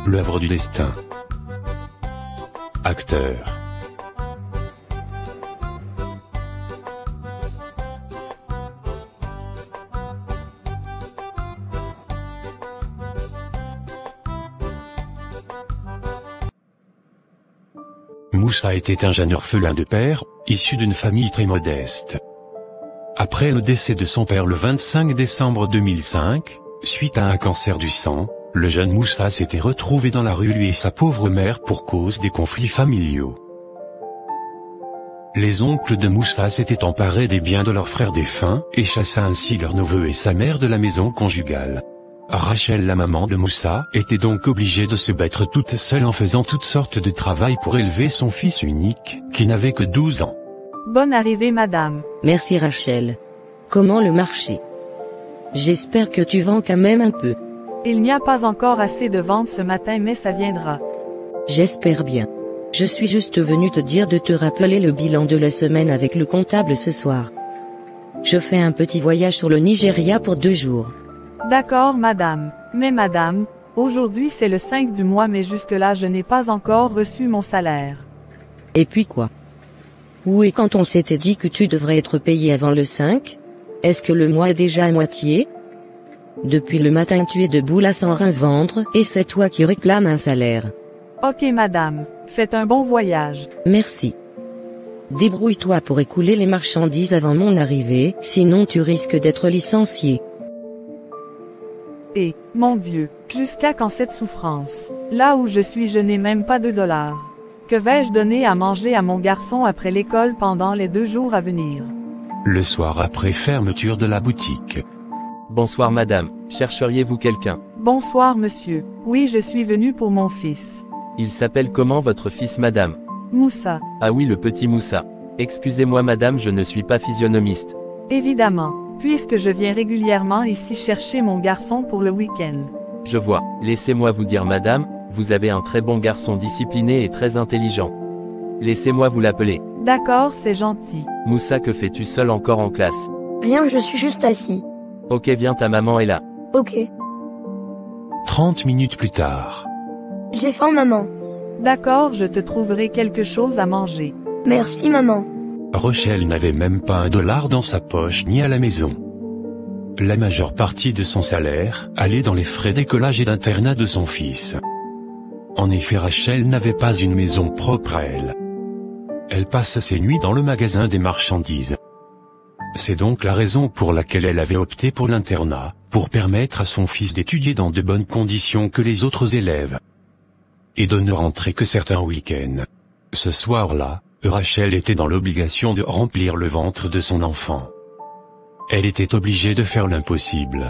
L'œuvre du destin. Acteur. Moussa était un jeune orphelin de père, issu d'une famille très modeste. Après le décès de son père le 25 décembre 2005, suite à un cancer du sang, le jeune Moussa s'était retrouvé dans la rue lui et sa pauvre mère pour cause des conflits familiaux. Les oncles de Moussa s'étaient emparés des biens de leur frère défunt, et chassa ainsi leur neveu et sa mère de la maison conjugale. Rachel, la maman de Moussa, était donc obligée de se battre toute seule en faisant toutes sortes de travail pour élever son fils unique, qui n'avait que 12 ans. Bonne arrivée madame. Merci Rachel. Comment le marché? J'espère que tu vends quand même un peu. Il n'y a pas encore assez de ventes ce matin mais ça viendra. J'espère bien. Je suis juste venu te dire de te rappeler le bilan de la semaine avec le comptable ce soir. Je fais un petit voyage sur le Nigeria pour 2 jours. D'accord madame. Mais madame, aujourd'hui c'est le 5 du mois mais jusque-là je n'ai pas encore reçu mon salaire. Et puis quoi? Où est quand on s'était dit que tu devrais être payé avant le 5? Est-ce que le mois est déjà à moitié? Depuis le matin tu es debout là sans rien vendre et c'est toi qui réclames un salaire. Ok madame, faites un bon voyage. Merci. Débrouille-toi pour écouler les marchandises avant mon arrivée, sinon tu risques d'être licencié. Et, mon Dieu, jusqu'à quand cette souffrance? Là où je suis je n'ai même pas $2. Que vais-je donner à manger à mon garçon après l'école pendant les 2 jours à venir? Le soir après fermeture de la boutique. Bonsoir madame, chercheriez-vous quelqu'un? Bonsoir monsieur, oui je suis venu pour mon fils. Il s'appelle comment votre fils madame? Moussa. Ah oui le petit Moussa. Excusez-moi madame je ne suis pas physionomiste. Évidemment, puisque je viens régulièrement ici chercher mon garçon pour le week-end. Je vois, laissez-moi vous dire madame, vous avez un très bon garçon discipliné et très intelligent. Laissez-moi vous l'appeler. D'accord c'est gentil. Moussa que fais-tu seul encore en classe? Rien, je suis juste assis. Ok viens ta maman est là. Ok. 30 minutes plus tard. J'ai faim maman. D'accord je te trouverai quelque chose à manger. Merci maman. Rachel n'avait même pas $1 dans sa poche ni à la maison. La majeure partie de son salaire allait dans les frais d'écolage et d'internat de son fils. En effet Rachel n'avait pas une maison propre à elle. Elle passe ses nuits dans le magasin des marchandises. C'est donc la raison pour laquelle elle avait opté pour l'internat, pour permettre à son fils d'étudier dans de bonnes conditions que les autres élèves. Et de ne rentrer que certains week-ends. Ce soir-là, Rachel était dans l'obligation de remplir le ventre de son enfant. Elle était obligée de faire l'impossible.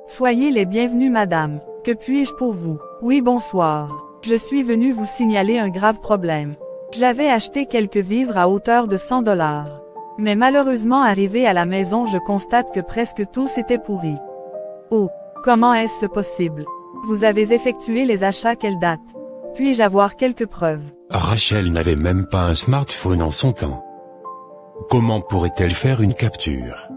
Soyez les bienvenus madame, que puis-je pour vous? Oui bonsoir, je suis venu vous signaler un grave problème. J'avais acheté quelques vivres à hauteur de $100. Mais malheureusement arrivé à la maison je constate que presque tous étaient pourris. Oh, comment est-ce possible? Vous avez effectué les achats quelle date? Puis-je avoir quelques preuves? Rachel n'avait même pas un smartphone en son temps. Comment pourrait-elle faire une capture?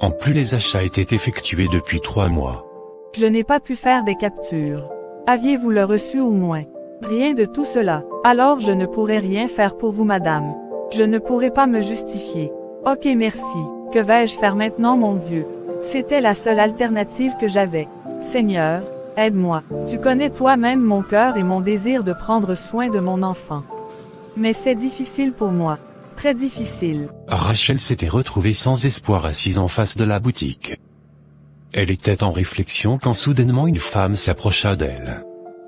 En plus les achats étaient effectués depuis 3 mois. Je n'ai pas pu faire des captures. Aviez-vous le reçu au moins? Rien de tout cela. Alors je ne pourrai rien faire pour vous madame. Je ne pourrai pas me justifier. Ok merci. Que vais-je faire maintenant mon Dieu? C'était la seule alternative que j'avais. Seigneur, aide-moi. Tu connais toi-même mon cœur et mon désir de prendre soin de mon enfant. Mais c'est difficile pour moi. Très difficile. Rachel s'était retrouvée sans espoir assise en face de la boutique. Elle était en réflexion quand soudainement une femme s'approcha d'elle.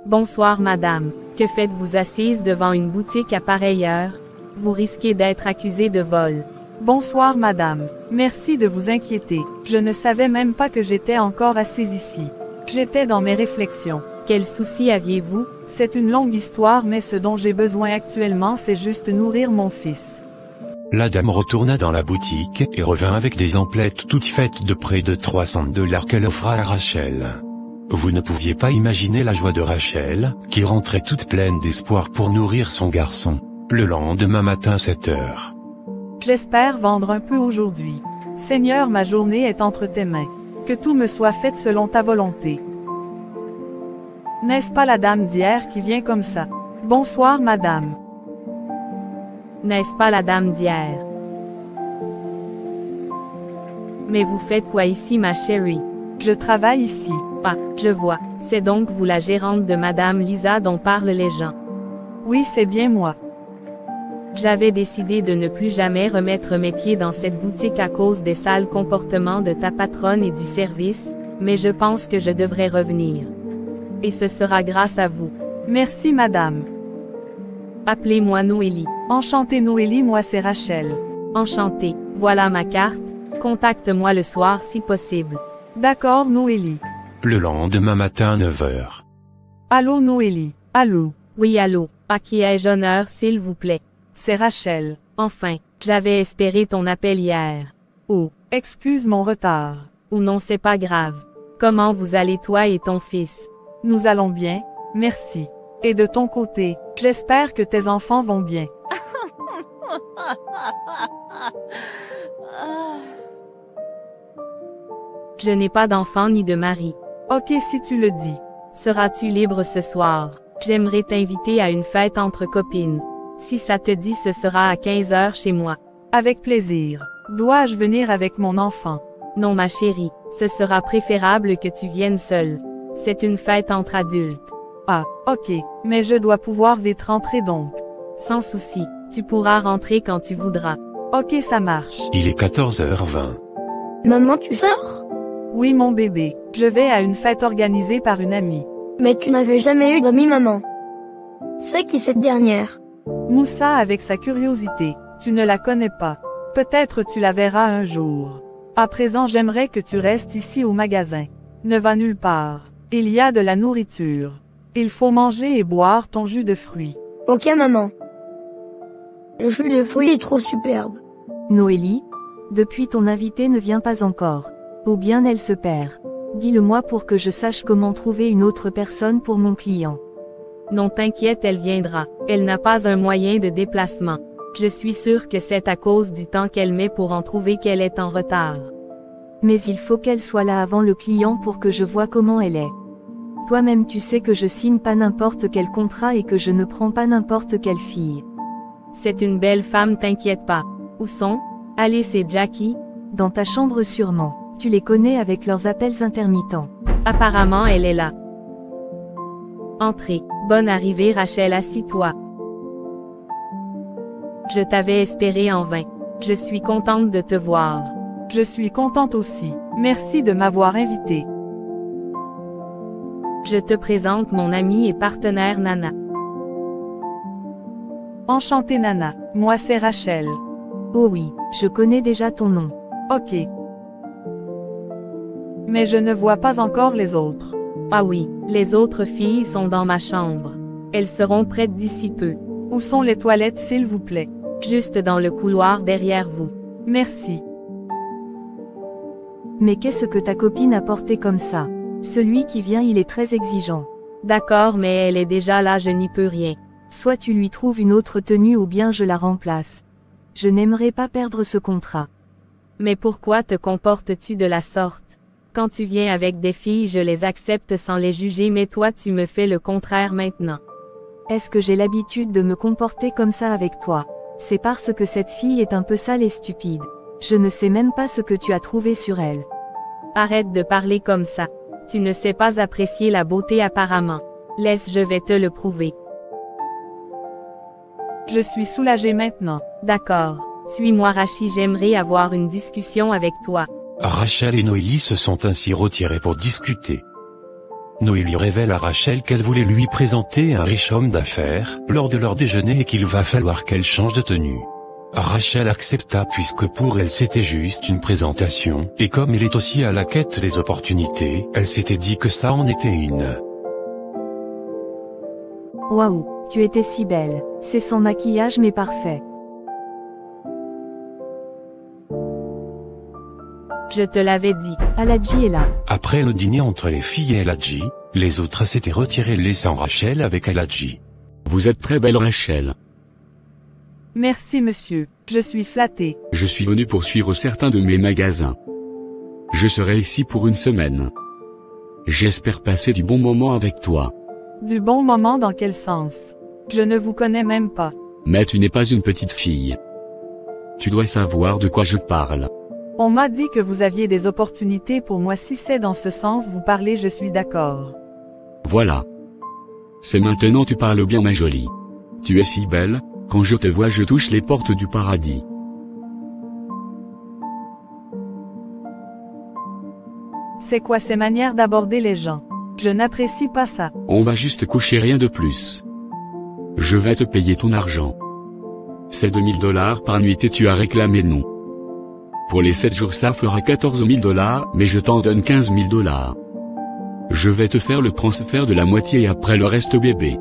Bonsoir madame, que faites-vous assise devant une boutique à pareille heure? Vous risquez d'être accusée de vol. Bonsoir madame, merci de vous inquiéter, je ne savais même pas que j'étais encore assise ici. J'étais dans mes réflexions. Quel souci aviez-vous? C'est une longue histoire mais ce dont j'ai besoin actuellement c'est juste nourrir mon fils. La dame retourna dans la boutique et revint avec des emplettes toutes faites de près de $300 qu'elle offra à Rachel. Vous ne pouviez pas imaginer la joie de Rachel, qui rentrait toute pleine d'espoir pour nourrir son garçon, le lendemain matin à 7 heures. J'espère vendre un peu aujourd'hui. Seigneur, ma journée est entre tes mains. Que tout me soit fait selon ta volonté. N'est-ce pas la dame d'hier qui vient comme ça? Bonsoir madame. N'est-ce pas la dame d'hier? Mais vous faites quoi ici ma chérie? Je travaille ici. Ah, je vois. C'est donc vous la gérante de Madame Lisa dont parlent les gens. Oui, c'est bien moi. J'avais décidé de ne plus jamais remettre mes pieds dans cette boutique à cause des sales comportements de ta patronne et du service, mais je pense que je devrais revenir. Et ce sera grâce à vous. Merci madame. Appelez-moi Noélie. Enchantée Noélie, moi c'est Rachel. Enchantée. Voilà ma carte. Contacte-moi le soir si possible. D'accord Noélie. Le lendemain matin à 9 h. Allô Noélie. Allô. Oui allô. À qui ai-je honneur s'il vous plaît? C'est Rachel. Enfin, j'avais espéré ton appel hier. Oh, excuse mon retard. Ou non c'est pas grave. Comment vous allez toi et ton fils? Nous allons bien, merci. Et de ton côté, j'espère que tes enfants vont bien. Je n'ai pas d'enfant ni de mari. Ok si tu le dis. Seras-tu libre ce soir? J'aimerais t'inviter à une fête entre copines. Si ça te dit ce sera à 15 h chez moi. Avec plaisir. Dois-je venir avec mon enfant? Non ma chérie, ce sera préférable que tu viennes seule. C'est une fête entre adultes. Ah, ok, mais je dois pouvoir vite rentrer donc. Sans souci, tu pourras rentrer quand tu voudras. Ok ça marche. Il est 14h20. Maman, tu sors? Oui mon bébé, je vais à une fête organisée par une amie. Mais tu n'avais jamais eu d'amis, maman. C'est qui cette dernière? Moussa avec sa curiosité, tu ne la connais pas. Peut-être tu la verras un jour. À présent j'aimerais que tu restes ici au magasin. Ne va nulle part. Il y a de la nourriture. Il faut manger et boire ton jus de fruits. Ok maman. Le jus de fruits est trop superbe. Noélie? Depuis ton invité ne vient pas encore. Ou bien elle se perd. Dis-le-moi pour que je sache comment trouver une autre personne pour mon client. Non t'inquiète elle viendra. Elle n'a pas un moyen de déplacement. Je suis sûre que c'est à cause du temps qu'elle met pour en trouver qu'elle est en retard. Mais il faut qu'elle soit là avant le client pour que je vois comment elle est. Toi-même tu sais que je signe pas n'importe quel contrat et que je ne prends pas n'importe quelle fille. C'est une belle femme t'inquiète pas. Où sont? Alice et Jackie? Dans ta chambre sûrement. Tu les connais avec leurs appels intermittents. Apparemment elle est là. Entrez. Bonne arrivée Rachel, assis-toi. Je t'avais espéré en vain. Je suis contente de te voir. Je suis contente aussi. Merci de m'avoir invitée. Je te présente mon amie et partenaire Nana. Enchantée Nana, moi c'est Rachel. Oh oui, je connais déjà ton nom. Ok. Mais je ne vois pas encore les autres. Ah oui, les autres filles sont dans ma chambre. Elles seront prêtes d'ici peu. Où sont les toilettes s'il vous plaît? Juste dans le couloir derrière vous. Merci. Mais qu'est-ce que ta copine a porté comme ça? Celui qui vient il est très exigeant. D'accord mais elle est déjà là, je n'y peux rien. Soit tu lui trouves une autre tenue ou bien je la remplace. Je n'aimerais pas perdre ce contrat. Mais pourquoi te comportes-tu de la sorte? Quand tu viens avec des filles je les accepte sans les juger mais toi tu me fais le contraire maintenant. Est-ce que j'ai l'habitude de me comporter comme ça avec toi? C'est parce que cette fille est un peu sale et stupide. Je ne sais même pas ce que tu as trouvé sur elle. Arrête de parler comme ça. Tu ne sais pas apprécier la beauté apparemment. Laisse, je vais te le prouver. Je suis soulagée maintenant. D'accord. Suis-moi Rachi, j'aimerais avoir une discussion avec toi. Rachel et Noélie se sont ainsi retirés pour discuter. Noélie révèle à Rachel qu'elle voulait lui présenter un riche homme d'affaires lors de leur déjeuner et qu'il va falloir qu'elle change de tenue. Rachel accepta puisque pour elle c'était juste une présentation, et comme elle est aussi à la quête des opportunités, elle s'était dit que ça en était une. Waouh, tu étais si belle. C'est sans maquillage mais parfait. Je te l'avais dit. Aladji est là. Après le dîner entre les filles et Aladji, les autres s'étaient retirés laissant Rachel avec Aladji. Vous êtes très belle Rachel. Merci monsieur, je suis flattée. Je suis venu pour suivre certains de mes magasins. Je serai ici pour une semaine. J'espère passer du bon moment avec toi. Du bon moment dans quel sens? Je ne vous connais même pas. Mais tu n'es pas une petite fille. Tu dois savoir de quoi je parle. On m'a dit que vous aviez des opportunités pour moi. Si c'est dans ce sens vous parlez, je suis d'accord. Voilà. C'est maintenant tu parles bien ma jolie. Tu es si belle, quand je te vois je touche les portes du paradis. C'est quoi ces manières d'aborder les gens? Je n'apprécie pas ça. On va juste coucher, rien de plus. Je vais te payer ton argent. C'est $2000 par nuit et tu as réclamé non. Pour les 7 jours ça fera $14 000, mais je t'en donne $15 000. Je vais te faire le transfert de la moitié et après le reste bébé.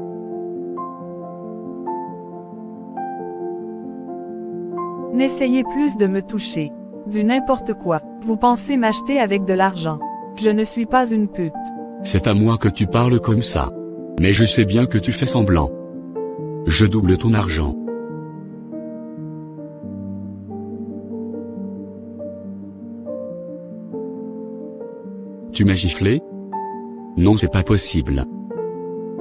N'essayez plus de me toucher. Du n'importe quoi. Vous pensez m'acheter avec de l'argent. Je ne suis pas une pute. C'est à moi que tu parles comme ça. Mais je sais bien que tu fais semblant. Je double ton argent. Tu m'as giflé? Non, c'est pas possible.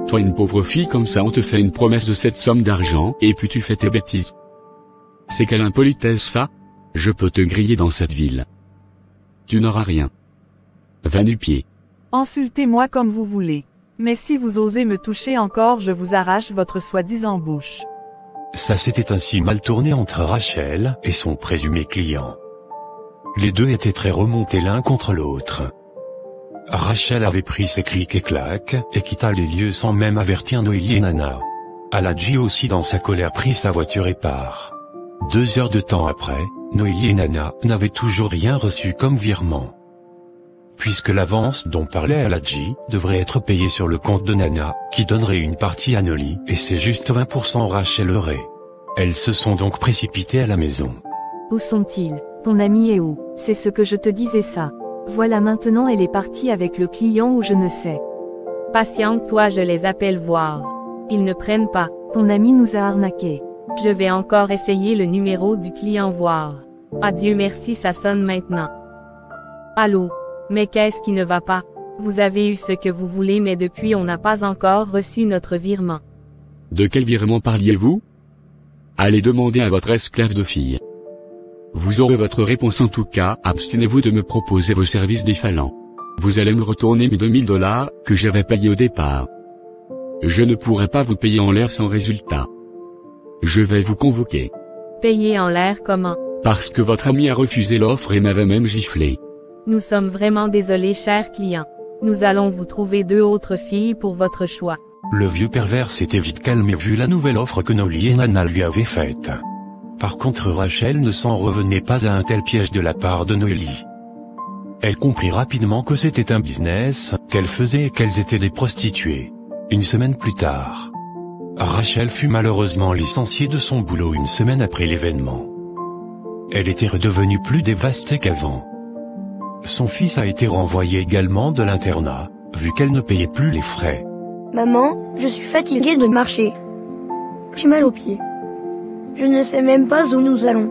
Toi, une pauvre fille comme ça, on te fait une promesse de cette somme d'argent et puis tu fais tes bêtises. C'est quelle impolitesse ça? Je peux te griller dans cette ville. Tu n'auras rien. Va du pied. Insultez-moi comme vous voulez. Mais si vous osez me toucher encore, je vous arrache votre soi-disant bouche. Ça s'était ainsi mal tourné entre Rachel et son présumé client. Les deux étaient très remontés l'un contre l'autre. Rachel avait pris ses clics et claques, et quitta les lieux sans même avertir Noélie et Nana. Aladji aussi dans sa colère prit sa voiture et part. 2 heures de temps après, Noélie et Nana n'avaient toujours rien reçu comme virement. Puisque l'avance dont parlait Aladji devrait être payée sur le compte de Nana, qui donnerait une partie à Noélie, et c'est juste 20% Rachel aurait. Elles se sont donc précipitées à la maison. Où sont-ils? Ton ami est où? C'est ce que je te disais ça. Voilà maintenant elle est partie avec le client ou je ne sais. Patiente-toi, je les appelle voir. Ils ne prennent pas. Ton ami nous a arnaqués. Je vais encore essayer le numéro du client voir. Adieu merci, ça sonne maintenant. Allô? Mais qu'est-ce qui ne va pas? Vous avez eu ce que vous voulez mais depuis on n'a pas encore reçu notre virement. De quel virement parliez-vous? Allez demander à votre esclave de fille. Vous aurez votre réponse en tout cas, abstenez-vous de me proposer vos services défalants. Vous allez me retourner mes $2000 que j'avais payés au départ. Je ne pourrai pas vous payer en l'air sans résultat. Je vais vous convoquer. Payer en l'air comment? Parce que votre ami a refusé l'offre et m'avait même giflé. Nous sommes vraiment désolés chers clients. Nous allons vous trouver 2 autres filles pour votre choix. Le vieux pervers s'était vite calmé vu la nouvelle offre que Noélie et Nana lui avaient faite. Par contre Rachel ne s'en revenait pas à un tel piège de la part de Noélie. Elle comprit rapidement que c'était un business qu'elle faisait et qu'elles étaient des prostituées. Une semaine plus tard, Rachel fut malheureusement licenciée de son boulot 1 semaine après l'événement. Elle était redevenue plus dévastée qu'avant. Son fils a été renvoyé également de l'internat, vu qu'elle ne payait plus les frais. Maman, je suis fatiguée de marcher. J'ai mal aux pieds. Je ne sais même pas où nous allons.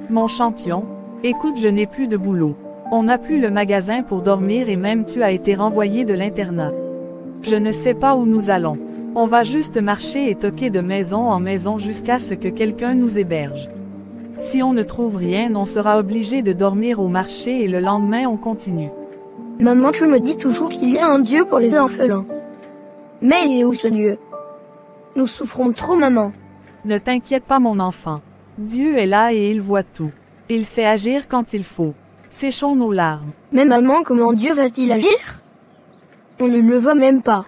Mon champion, écoute, je n'ai plus de boulot. On n'a plus le magasin pour dormir et même tu as été renvoyé de l'internat. Je ne sais pas où nous allons. On va juste marcher et toquer de maison en maison jusqu'à ce que quelqu'un nous héberge. Si on ne trouve rien, on sera obligé de dormir au marché et le lendemain on continue. Maman, tu me dis toujours qu'il y a un Dieu pour les orphelins. Mais il est où ce Dieu? Nous souffrons trop, maman. Ne t'inquiète pas mon enfant. Dieu est là et il voit tout. Il sait agir quand il faut. Séchons nos larmes. Mais maman, comment Dieu va-t-il agir? On ne le voit même pas.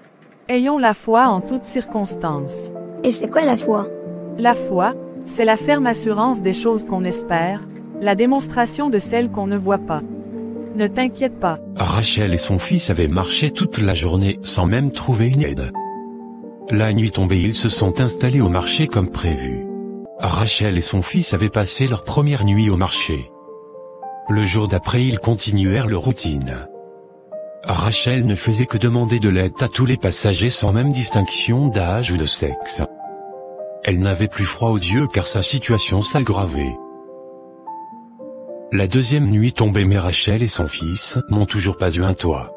Ayons la foi en toutes circonstances. Et c'est quoi la foi? La foi, c'est la ferme assurance des choses qu'on espère, la démonstration de celles qu'on ne voit pas. Ne t'inquiète pas. Rachel et son fils avaient marché toute la journée sans même trouver une aide. La nuit tombée, ils se sont installés au marché comme prévu. Rachel et son fils avaient passé leur première nuit au marché. Le jour d'après, ils continuèrent leur routine. Rachel ne faisait que demander de l'aide à tous les passagers sans même distinction d'âge ou de sexe. Elle n'avait plus froid aux yeux car sa situation s'aggravait. La deuxième nuit tombée, mais Rachel et son fils n'ont toujours pas eu un toit.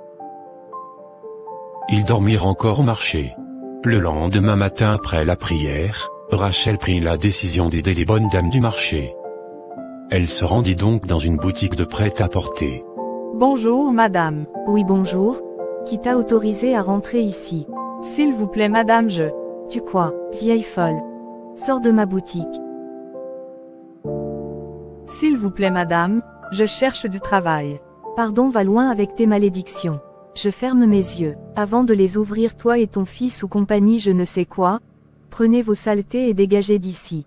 Ils dormirent encore au marché. Le lendemain matin après la prière, Rachel prit la décision d'aider les bonnes dames du marché. Elle se rendit donc dans une boutique de prêt-à-porter. Bonjour, madame. Oui, bonjour. Qui t'a autorisé à rentrer ici? S'il vous plaît, madame, Tu quoi, vieille folle? Sors de ma boutique. S'il vous plaît, madame, je cherche du travail. Pardon, va loin avec tes malédictions. Je ferme mes yeux. Avant de les ouvrir, toi et ton fils ou compagnie je ne sais quoi, prenez vos saletés et dégagez d'ici.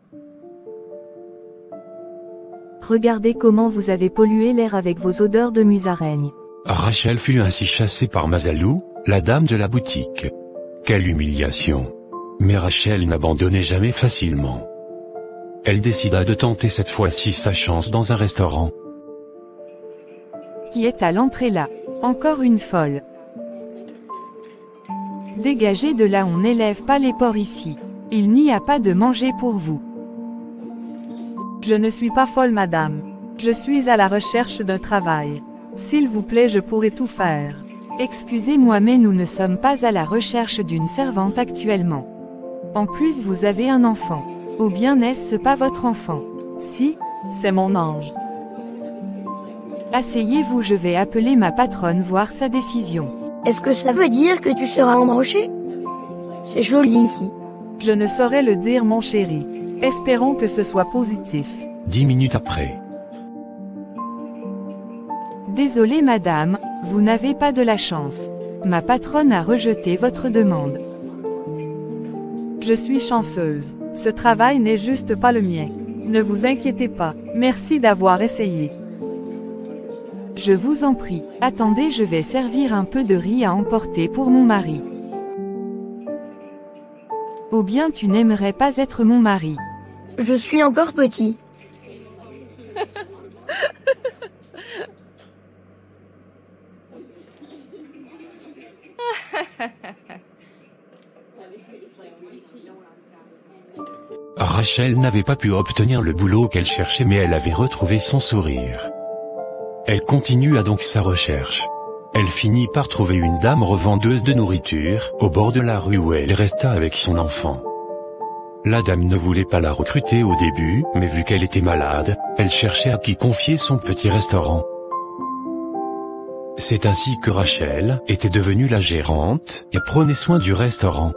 Regardez comment vous avez pollué l'air avec vos odeurs de musaraigne. Rachel fut ainsi chassée par Mazalou, la dame de la boutique. Quelle humiliation! Mais Rachel n'abandonnait jamais facilement. Elle décida de tenter cette fois-ci sa chance dans un restaurant. Qui est à l'entrée là? Encore une folle. Dégagez de là, on n'élève pas les porcs ici. Il n'y a pas de manger pour vous. Je ne suis pas folle, madame. Je suis à la recherche d'un travail. S'il vous plaît, je pourrais tout faire. Excusez-moi, mais nous ne sommes pas à la recherche d'une servante actuellement. En plus, vous avez un enfant. Ou bien n'est-ce pas votre enfant? Si, c'est mon ange. Asseyez-vous, je vais appeler ma patronne voir sa décision. Est-ce que ça veut dire que tu seras embauché? C'est joli ici. Je ne saurais le dire, mon chéri. Espérons que ce soit positif. 10 minutes après. Désolée madame, vous n'avez pas de la chance. Ma patronne a rejeté votre demande. Je suis chanceuse. Ce travail n'est juste pas le mien. Ne vous inquiétez pas. Merci d'avoir essayé. Je vous en prie. Attendez, je vais servir un peu de riz à emporter pour mon mari. Ou bien tu n'aimerais pas être mon mari? Je suis encore petit. Rachel n'avait pas pu obtenir le boulot qu'elle cherchait, mais elle avait retrouvé son sourire. Elle continua donc sa recherche. Elle finit par trouver une dame revendeuse de nourriture, au bord de la rue où elle resta avec son enfant. La dame ne voulait pas la recruter au début, mais vu qu'elle était malade, elle cherchait à qui confier son petit restaurant. C'est ainsi que Rachel était devenue la gérante, et prenait soin du restaurant.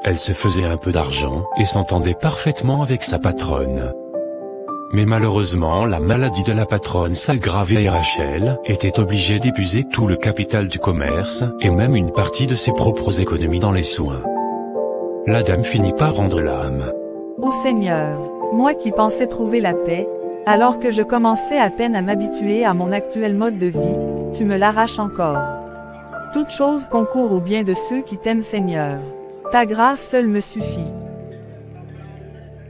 Elle se faisait un peu d'argent, et s'entendait parfaitement avec sa patronne. Mais malheureusement la maladie de la patronne s'aggravait et Rachel était obligée d'épuiser tout le capital du commerce, et même une partie de ses propres économies dans les soins. La dame finit par rendre l'âme. Ô Seigneur, moi qui pensais trouver la paix, alors que je commençais à peine à m'habituer à mon actuel mode de vie, tu me l'arraches encore. Toute chose concourt au bien de ceux qui t'aiment, Seigneur. Ta grâce seule me suffit.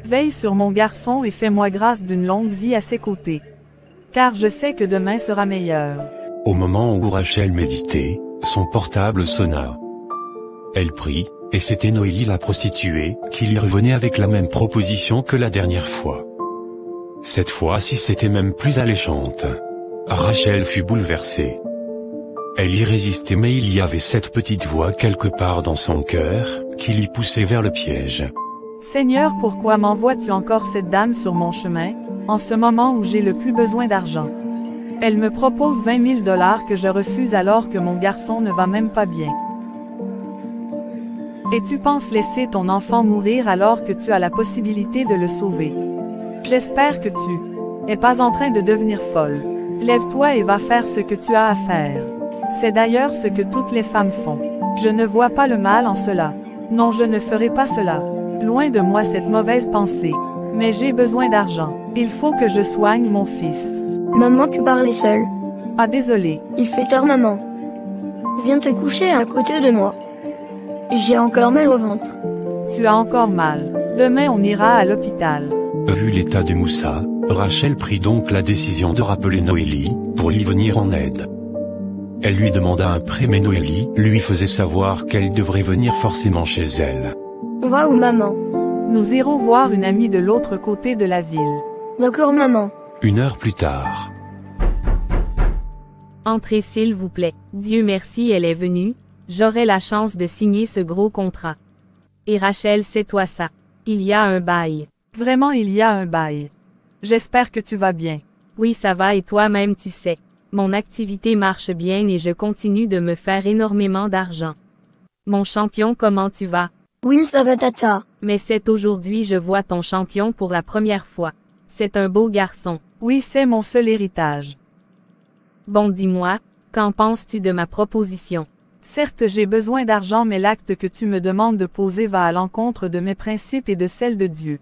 Veille sur mon garçon et fais-moi grâce d'une longue vie à ses côtés. Car je sais que demain sera meilleur. Au moment où Rachel méditait, son portable sonna. Elle prit, et c'était Noélie la prostituée, qui lui revenait avec la même proposition que la dernière fois. Cette fois-ci c'était même plus alléchante. Rachel fut bouleversée. Elle y résistait, mais il y avait cette petite voix quelque part dans son cœur, qui l'y poussait vers le piège. Seigneur, pourquoi m'envoies-tu encore cette dame sur mon chemin, en ce moment où j'ai le plus besoin d'argent? Elle me propose 20 000 $ que je refuse alors que mon garçon ne va même pas bien. Et tu penses laisser ton enfant mourir alors que tu as la possibilité de le sauver. J'espère que tu n'es pas en train de devenir folle. Lève-toi et va faire ce que tu as à faire. C'est d'ailleurs ce que toutes les femmes font. Je ne vois pas le mal en cela. Non, je ne ferai pas cela. Loin de moi cette mauvaise pensée. Mais j'ai besoin d'argent. Il faut que je soigne mon fils. Maman, tu parlais seule. Ah, désolé. Il fait tard, maman. Viens te coucher à côté de moi. J'ai encore mal au ventre. Tu as encore mal. Demain on ira à l'hôpital. Vu l'état de Moussa, Rachel prit donc la décision de rappeler Noélie, pour lui venir en aide. Elle lui demanda un prêt, mais Noélie lui faisait savoir qu'elle devrait venir forcément chez elle. On va où, maman? Nous irons voir une amie de l'autre côté de la ville. D'accord, maman. 1 heure plus tard. Entrez s'il vous plaît. Dieu merci, elle est venue. J'aurai la chance de signer ce gros contrat. Et Rachel, c'est toi ça. Il y a un bail. Vraiment il y a un bail. J'espère que tu vas bien. Oui, ça va et toi-même tu sais. Mon activité marche bien et je continue de me faire énormément d'argent. Mon champion, comment tu vas? Oui, ça va tata. Mais c'est aujourd'hui je vois ton champion pour la première fois. C'est un beau garçon. Oui, c'est mon seul héritage. Bon, dis-moi, qu'en penses-tu de ma proposition? Certes, j'ai besoin d'argent, mais l'acte que tu me demandes de poser va à l'encontre de mes principes et de celles de Dieu.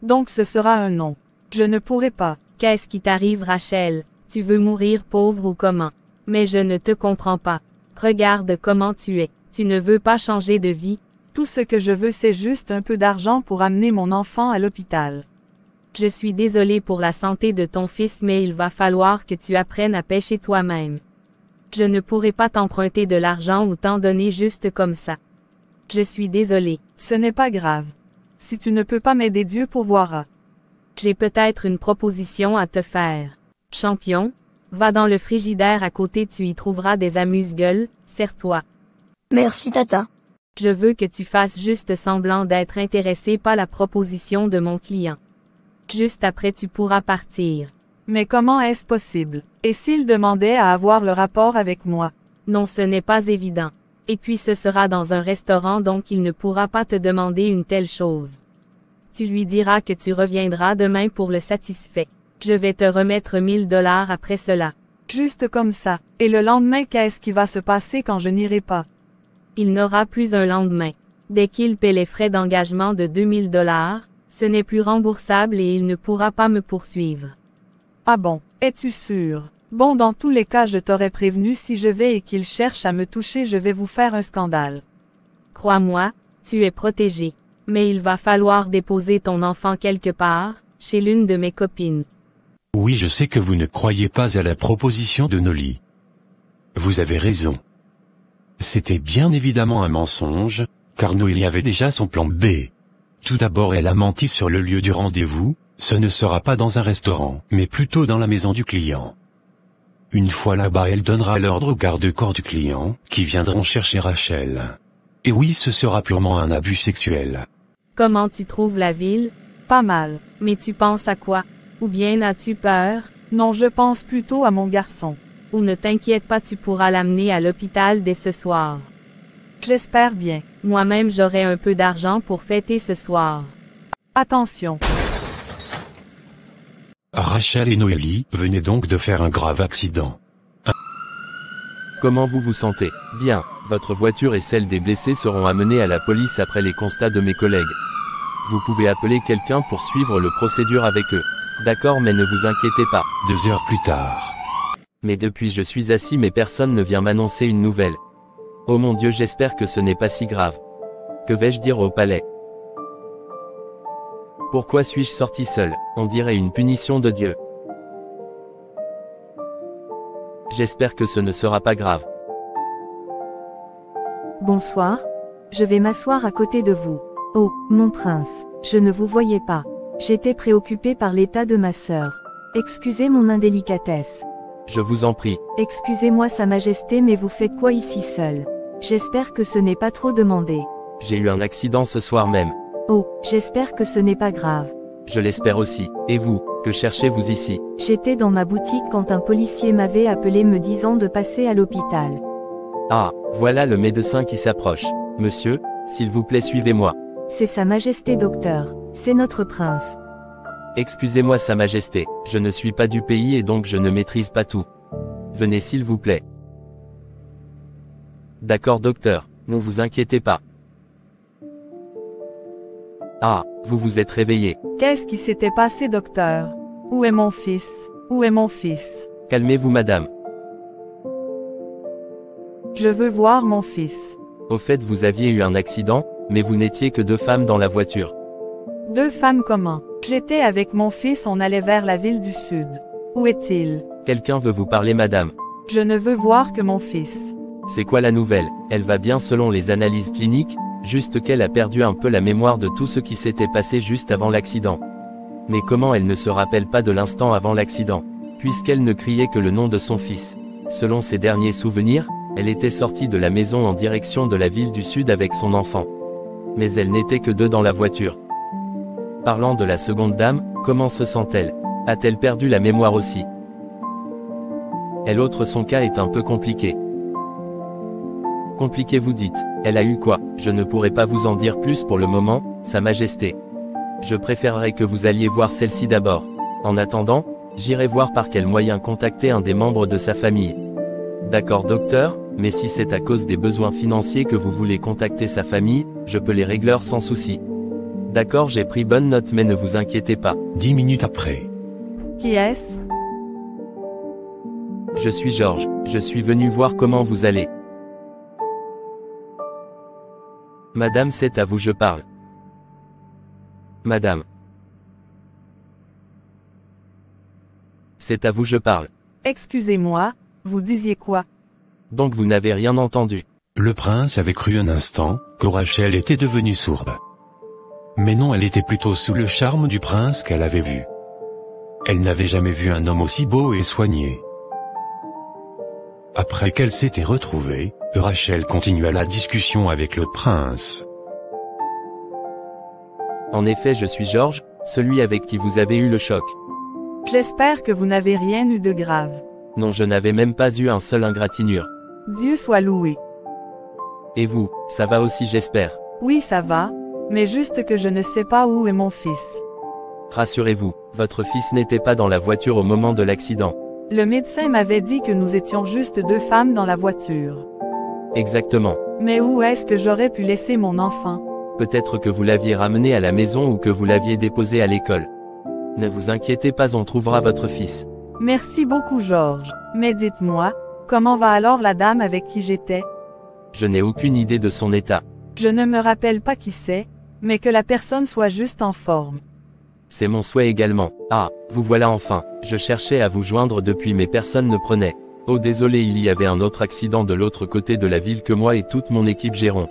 Donc ce sera un non. Je ne pourrai pas. Qu'est-ce qui t'arrive, Rachel? Tu veux mourir pauvre ou comment? Mais je ne te comprends pas. Regarde comment tu es. Tu ne veux pas changer de vie? Tout ce que je veux, c'est juste un peu d'argent pour amener mon enfant à l'hôpital. Je suis désolée pour la santé de ton fils, mais il va falloir que tu apprennes à pêcher toi-même. Je ne pourrai pas t'emprunter de l'argent ou t'en donner juste comme ça. Je suis désolée. Ce n'est pas grave. Si tu ne peux pas m'aider, Dieu pourvoira. J'ai peut-être une proposition à te faire. Champion, va dans le frigidaire à côté, tu y trouveras des amuse-gueules, sers-toi. Merci tata. Je veux que tu fasses juste semblant d'être intéressé par la proposition de mon client. Juste après tu pourras partir. Mais comment est-ce possible? Et s'il demandait à avoir le rapport avec moi? Non, ce n'est pas évident. Et puis ce sera dans un restaurant, donc il ne pourra pas te demander une telle chose. Tu lui diras que tu reviendras demain pour le satisfait. Je vais te remettre 1000 $ après cela. Juste comme ça. Et le lendemain, qu'est-ce qui va se passer quand je n'irai pas? Il n'aura plus un lendemain. Dès qu'il paie les frais d'engagement de 2000 $, ce n'est plus remboursable et il ne pourra pas me poursuivre. Ah bon, es-tu sûr? Bon, dans tous les cas, je t'aurais prévenu, si je vais et qu'il cherche à me toucher, je vais vous faire un scandale. Crois-moi, tu es protégé. Mais il va falloir déposer ton enfant quelque part, chez l'une de mes copines. Oui, je sais que vous ne croyez pas à la proposition de Nolly. Vous avez raison. C'était bien évidemment un mensonge, car Nolly avait déjà son plan B. Tout d'abord, elle a menti sur le lieu du rendez-vous, ce ne sera pas dans un restaurant, mais plutôt dans la maison du client. Une fois là-bas, elle donnera l'ordre aux garde-corps du client, qui viendront chercher Rachel. Et oui, ce sera purement un abus sexuel. Comment tu trouves la ville? Pas mal. Mais tu penses à quoi? Ou bien as-tu peur? Non, je pense plutôt à mon garçon. Ou ne t'inquiète pas, tu pourras l'amener à l'hôpital dès ce soir. J'espère bien. Moi-même j'aurai un peu d'argent pour fêter ce soir. Attention. Rachel et Noélie venaient donc de faire un grave accident. Comment vous vous sentez? Bien, votre voiture et celle des blessés seront amenées à la police après les constats de mes collègues. Vous pouvez appeler quelqu'un pour suivre le procédure avec eux. D'accord, mais ne vous inquiétez pas. 2 heures plus tard. Mais depuis je suis assis mais personne ne vient m'annoncer une nouvelle. Oh mon Dieu, j'espère que ce n'est pas si grave. Que vais-je dire au palais? Pourquoi suis-je sorti seul? On dirait une punition de Dieu. J'espère que ce ne sera pas grave. Bonsoir. Je vais m'asseoir à côté de vous. Oh, mon prince, je ne vous voyais pas. J'étais préoccupé par l'état de ma sœur. Excusez mon indélicatesse. Je vous en prie. Excusez-moi Sa Majesté, mais vous faites quoi ici seul? J'espère que ce n'est pas trop demandé. J'ai eu un accident ce soir même. Oh, j'espère que ce n'est pas grave. Je l'espère aussi. Et vous, que cherchez-vous ici? J'étais dans ma boutique quand un policier m'avait appelé me disant de passer à l'hôpital. Ah, voilà le médecin qui s'approche. Monsieur, s'il vous plaît, suivez-moi. C'est Sa Majesté docteur. C'est notre prince. Excusez-moi Sa Majesté, je ne suis pas du pays et donc je ne maîtrise pas tout. Venez s'il vous plaît. D'accord docteur, ne vous inquiétez pas. Ah, vous vous êtes réveillé. Qu'est-ce qui s'était passé, docteur? Où est mon fils? Où est mon fils? Calmez-vous madame. Je veux voir mon fils. Au fait, vous aviez eu un accident, mais vous n'étiez que 2 femmes dans la voiture. 2 femmes comment? J'étais avec mon fils, on allait vers la ville du Sud. Où est-il? Quelqu'un veut vous parler madame. Je ne veux voir que mon fils. C'est quoi la nouvelle? Elle va bien selon les analyses cliniques, juste qu'elle a perdu un peu la mémoire de tout ce qui s'était passé juste avant l'accident. Mais comment elle ne se rappelle pas de l'instant avant l'accident? Puisqu'elle ne criait que le nom de son fils. Selon ses derniers souvenirs, Elle était sortie de la maison en direction de la ville du Sud avec son enfant. Mais elle n'était que deux dans la voiture. Parlant de la seconde dame, comment se sent-elle? A-t-elle perdu la mémoire aussi? Son cas est un peu compliqué. Compliqué vous dites, elle a eu quoi? Je ne pourrais pas vous en dire plus pour le moment, Sa Majesté. Je préférerais que vous alliez voir celle-ci d'abord. En attendant, j'irai voir par quel moyen contacter un des membres de sa famille. D'accord docteur, mais si c'est à cause des besoins financiers que vous voulez contacter sa famille, je peux les régler sans souci. D'accord, j'ai pris bonne note mais ne vous inquiétez pas. 10 minutes après. Qui est-ce? Je suis Georges, je suis venu voir comment vous allez. Madame, c'est à vous je parle. Madame. C'est à vous je parle. Excusez-moi, vous disiez quoi? Donc vous n'avez rien entendu. Le prince avait cru un instant que Rachel était devenue sourde. Mais non, elle était plutôt sous le charme du prince qu'elle avait vu. Elle n'avait jamais vu un homme aussi beau et soigné. Après qu'elle s'était retrouvée, Rachel continua la discussion avec le prince. En effet, je suis Georges, celui avec qui vous avez eu le choc. J'espère que vous n'avez rien eu de grave. Non, je n'avais même pas eu un seul égratignure. Dieu soit loué. Et vous, ça va aussi j'espère. Oui, ça va, mais juste que je ne sais pas où est mon fils. Rassurez-vous, votre fils n'était pas dans la voiture au moment de l'accident. Le médecin m'avait dit que nous étions juste deux femmes dans la voiture. Exactement. Mais où est-ce que j'aurais pu laisser mon enfant? Peut-être que vous l'aviez ramené à la maison ou que vous l'aviez déposé à l'école. Ne vous inquiétez pas, on trouvera votre fils. Merci beaucoup Georges. Mais dites-moi, comment va alors la dame avec qui j'étais? Je n'ai aucune idée de son état. Je ne me rappelle pas qui c'est, mais que la personne soit juste en forme. C'est mon souhait également. Ah, vous voilà enfin. Je cherchais à vous joindre depuis mais personne ne prenait. Oh désolé, il y avait un autre accident de l'autre côté de la ville que moi et toute mon équipe gérons.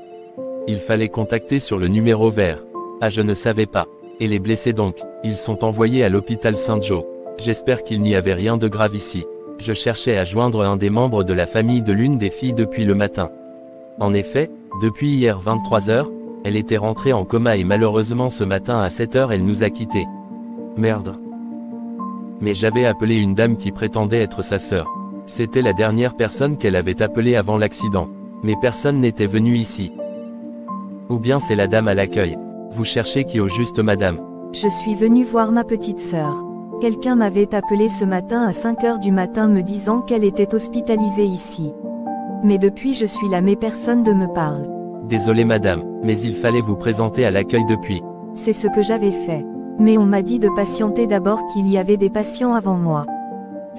Il fallait contacter sur le numéro vert. Ah, je ne savais pas. Et les blessés donc, ils sont envoyés à l'hôpital Saint-Joe. J'espère qu'il n'y avait rien de grave ici. Je cherchais à joindre un des membres de la famille de l'une des filles depuis le matin. En effet, depuis hier 23h, elle était rentrée en coma et malheureusement ce matin à 7h elle nous a quittés. Merde. Mais j'avais appelé une dame qui prétendait être sa sœur. C'était la dernière personne qu'elle avait appelée avant l'accident. Mais personne n'était venu ici. Ou bien c'est la dame à l'accueil. Vous cherchez qui au juste madame? Je suis venue voir ma petite sœur. Quelqu'un m'avait appelé ce matin à 5h du matin me disant qu'elle était hospitalisée ici. Mais depuis je suis là mais personne ne me parle. Désolé madame, mais il fallait vous présenter à l'accueil depuis. C'est ce que j'avais fait. Mais on m'a dit de patienter d'abord qu'il y avait des patients avant moi.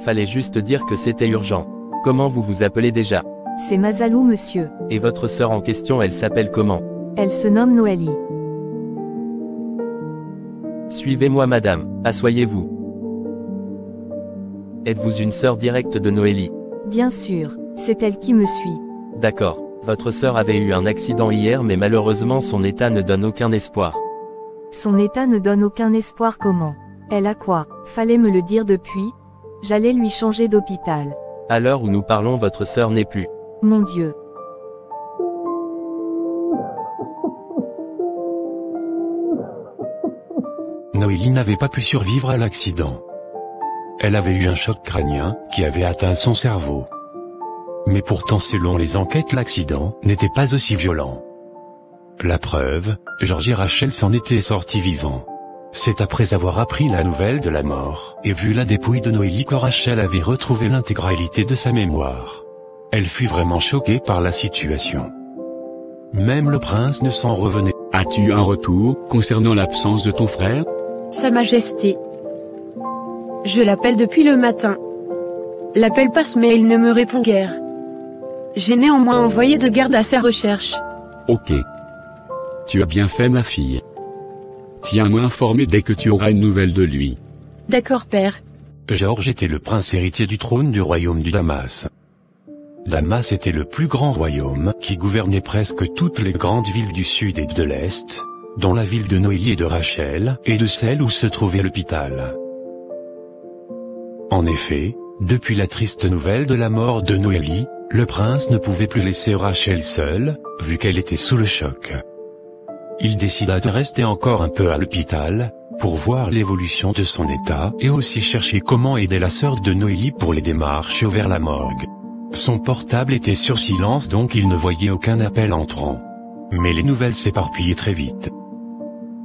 Fallait juste dire que c'était urgent. Comment vous vous appelez déjà? C'est Mazalou monsieur. Et votre sœur en question elle s'appelle comment? Elle se nomme Noélie. Suivez-moi madame, asseyez-vous. Êtes-vous une sœur directe de Noélie? Bien sûr, c'est elle qui me suit. D'accord, votre sœur avait eu un accident hier mais malheureusement son état ne donne aucun espoir. Son état ne donne aucun espoir comment? Elle a quoi? Fallait me le dire depuis. J'allais lui changer d'hôpital. À l'heure où nous parlons votre sœur n'est plus. Mon Dieu. Noélie n'avait pas pu survivre à l'accident. Elle avait eu un choc crânien qui avait atteint son cerveau. Mais pourtant selon les enquêtes l'accident n'était pas aussi violent. La preuve, Georges et Rachel s'en étaient sortis vivants. C'est après avoir appris la nouvelle de la mort et vu la dépouille de Noélie que Rachel avait retrouvé l'intégralité de sa mémoire. Elle fut vraiment choquée par la situation. Même le prince ne s'en revenait. As-tu un retour concernant l'absence de ton frère? Sa Majesté. Je l'appelle depuis le matin. L'appel passe mais il ne me répond guère. J'ai néanmoins envoyé de garde à sa recherche. Ok. Tu as bien fait ma fille. Tiens-moi informé dès que tu auras une nouvelle de lui. D'accord père. Georges était le prince héritier du trône du royaume du Damas. Damas était le plus grand royaume qui gouvernait presque toutes les grandes villes du sud et de l'est, dont la ville de Noélie et de Rachel, et de celle où se trouvait l'hôpital. En effet, depuis la triste nouvelle de la mort de Noélie, Le prince ne pouvait plus laisser Rachel seule, vu qu'elle était sous le choc. Il décida de rester encore un peu à l'hôpital, pour voir l'évolution de son état et aussi chercher comment aider la sœur de Noélie pour les démarches vers la morgue. Son portable était sur silence donc il ne voyait aucun appel entrant. Mais les nouvelles s'éparpillaient très vite.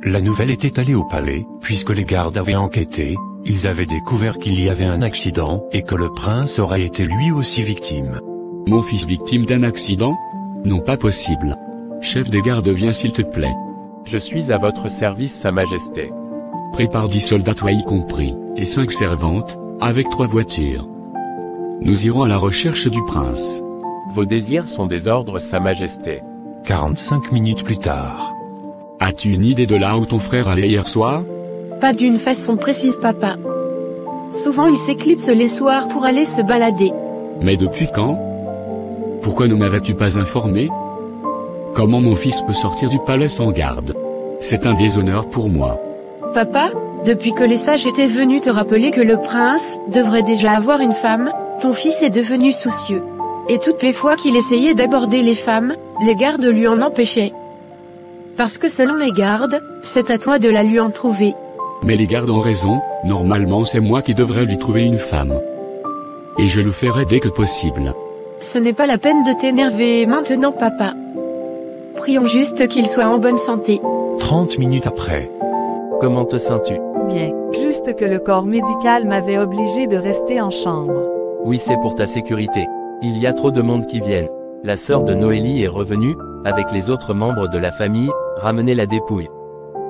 La nouvelle était allée au palais, puisque les gardes avaient enquêté, ils avaient découvert qu'il y avait un accident et que le prince aurait été lui aussi victime. Mon fils victime d'un accident? Non, pas possible. Chef des gardes, viens s'il te plaît. Je suis à votre service, Sa Majesté. Prépare 10 soldats, toi y compris, et 5 servantes, avec 3 voitures. Nous irons à la recherche du prince. Vos désirs sont des ordres, Sa Majesté. 45 minutes plus tard. As-tu une idée de là où ton frère allait hier soir? Pas d'une façon précise, papa. Souvent il s'éclipse les soirs pour aller se balader. Mais depuis quand? Pourquoi ne m'avais-tu pas informé? Comment mon fils peut sortir du palais sans garde? C'est un déshonneur pour moi. Papa, depuis que les sages étaient venus te rappeler que le prince devrait déjà avoir une femme, ton fils est devenu soucieux. Et toutes les fois qu'il essayait d'aborder les femmes, les gardes lui en empêchaient. Parce que selon les gardes, c'est à toi de la lui en trouver. Mais les gardes ont raison, normalement c'est moi qui devrais lui trouver une femme. Et je le ferai dès que possible. Ce n'est pas la peine de t'énerver maintenant, papa. Prions juste qu'il soit en bonne santé. 30 minutes après. Comment te sens-tu? Bien, juste que le corps médical m'avait obligé de rester en chambre. Oui, c'est pour ta sécurité. Il y a trop de monde qui viennent. La sœur de Noélie est revenue, avec les autres membres de la famille, ramener la dépouille.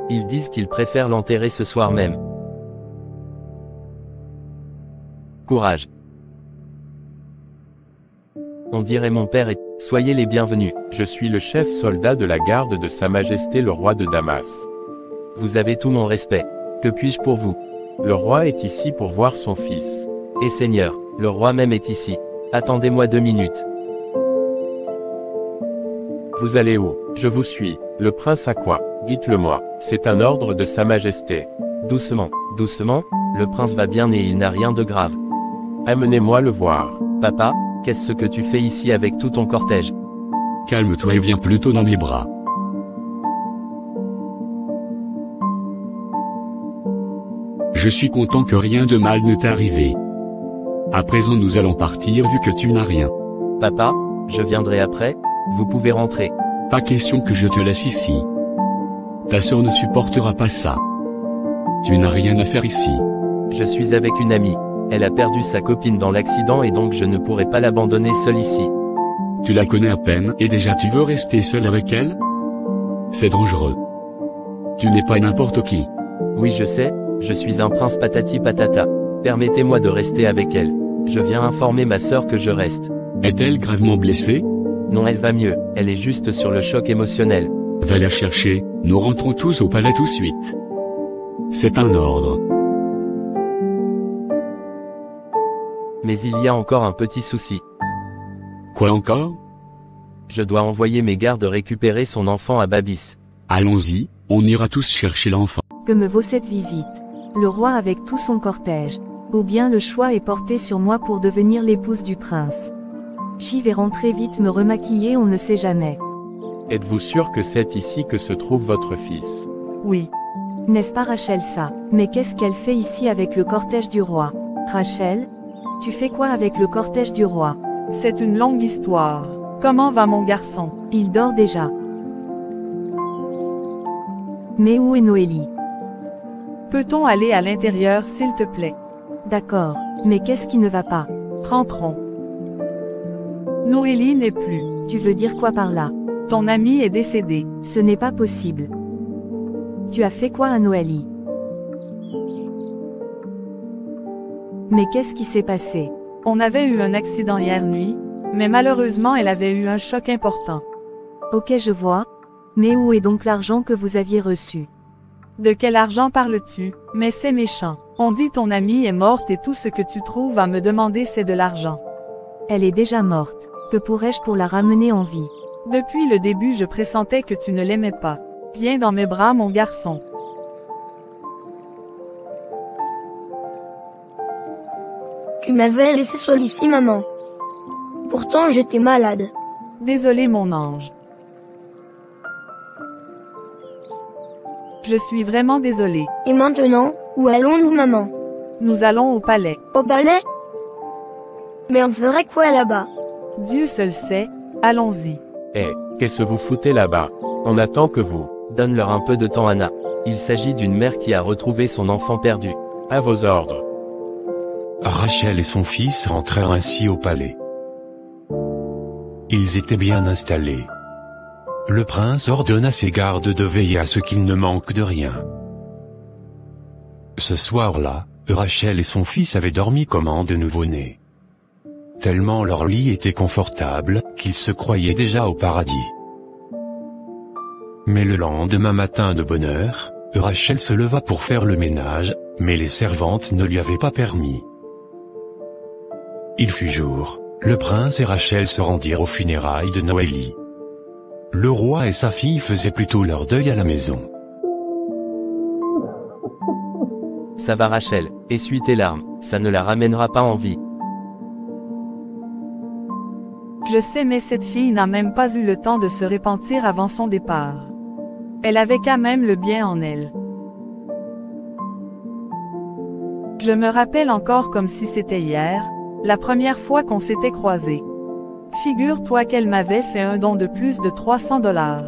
Ils disent qu'ils préfèrent l'enterrer ce soir même. Courage. On dirait mon père et... Soyez les bienvenus. Je suis le chef soldat de la garde de Sa Majesté le roi de Damas. Vous avez tout mon respect. Que puis-je pour vous? Le roi est ici pour voir son fils. Et Seigneur, le roi même est ici. Attendez-moi 2 minutes. Vous allez où? Je vous suis. Le prince a quoi? Dites-le-moi. C'est un ordre de Sa Majesté. Doucement, doucement, le prince va bien et il n'a rien de grave. Amenez-moi le voir. Papa, qu'est-ce que tu fais ici avec tout ton cortège? Calme-toi et viens plutôt dans mes bras. Je suis content que rien de mal ne t'est arrivé. À présent nous allons partir vu que tu n'as rien. Papa, je viendrai après, vous pouvez rentrer. Pas question que je te laisse ici. Ta sœur ne supportera pas ça. Tu n'as rien à faire ici. Je suis avec une amie. Elle a perdu sa copine dans l'accident et donc je ne pourrai pas l'abandonner seule ici. Tu la connais à peine et déjà tu veux rester seul avec elle? C'est dangereux. Tu n'es pas n'importe qui. Oui, je sais, je suis un prince patati patata. Permettez-moi de rester avec elle. Je viens informer ma sœur que je reste. Est-elle gravement blessée? Non, elle va mieux, elle est juste sur le choc émotionnel. Va la chercher, nous rentrons tous au palais tout de suite. C'est un ordre. Mais il y a encore un petit souci. Quoi encore? Je dois envoyer mes gardes récupérer son enfant à Babis. Allons-y, on ira tous chercher l'enfant. Que me vaut cette visite? Le roi avec tout son cortège. Ou bien le choix est porté sur moi pour devenir l'épouse du prince. J'y vais rentrer vite me remaquiller, on ne sait jamais. Êtes-vous sûr que c'est ici que se trouve votre fils? Oui. N'est-ce pas Rachel ça? Mais qu'est-ce qu'elle fait ici avec le cortège du roi? Rachel? Tu fais quoi avec le cortège du roi? C'est une longue histoire. Comment va mon garçon? Il dort déjà. Mais où est Noélie? Peut-on aller à l'intérieur s'il te plaît? D'accord. Mais qu'est-ce qui ne va pas? Rentrons. Noélie n'est plus. Tu veux dire quoi par là? Ton ami est décédé. Ce n'est pas possible. Tu as fait quoi à Noélie? Mais qu'est-ce qui s'est passé? On avait eu un accident hier nuit, mais malheureusement elle avait eu un choc important. Ok, je vois. Mais où est donc l'argent que vous aviez reçu? De quel argent parles-tu? Mais c'est méchant. On dit ton amie est morte et tout ce que tu trouves à me demander c'est de l'argent. Elle est déjà morte. Que pourrais-je pour la ramener en vie? Depuis le début je pressentais que tu ne l'aimais pas. Viens dans mes bras mon garçon. Tu m'avais laissé seul ici, maman. Pourtant j'étais malade. Désolé mon ange. Je suis vraiment désolée. Et maintenant, où allons-nous maman? Nous allons au palais. Au palais? Mais on ferait quoi là-bas? Dieu seul sait, allons-y. Qu'est-ce que vous foutez là-bas? On attend que vous. Donne-leur un peu de temps Anna. Il s'agit d'une mère qui a retrouvé son enfant perdu. À vos ordres. Rachel et son fils rentrèrent ainsi au palais. Ils étaient bien installés. Le prince ordonne à ses gardes de veiller à ce qu'il ne manque de rien. Ce soir-là, Rachel et son fils avaient dormi comme un de nouveau-nés. Tellement leur lit était confortable, qu'ils se croyaient déjà au paradis. Mais le lendemain matin de bonne heure, Rachel se leva pour faire le ménage, mais les servantes ne lui avaient pas permis. Il fut jour, le prince et Rachel se rendirent aux funérailles de Noélie. Le roi et sa fille faisaient plutôt leur deuil à la maison. Ça va Rachel, essuie tes larmes, ça ne la ramènera pas en vie. Je sais mais cette fille n'a même pas eu le temps de se repentir avant son départ. Elle avait quand même le bien en elle. Je me rappelle encore comme si c'était hier, la première fois qu'on s'était croisés. Figure-toi qu'elle m'avait fait un don de plus de 300 $.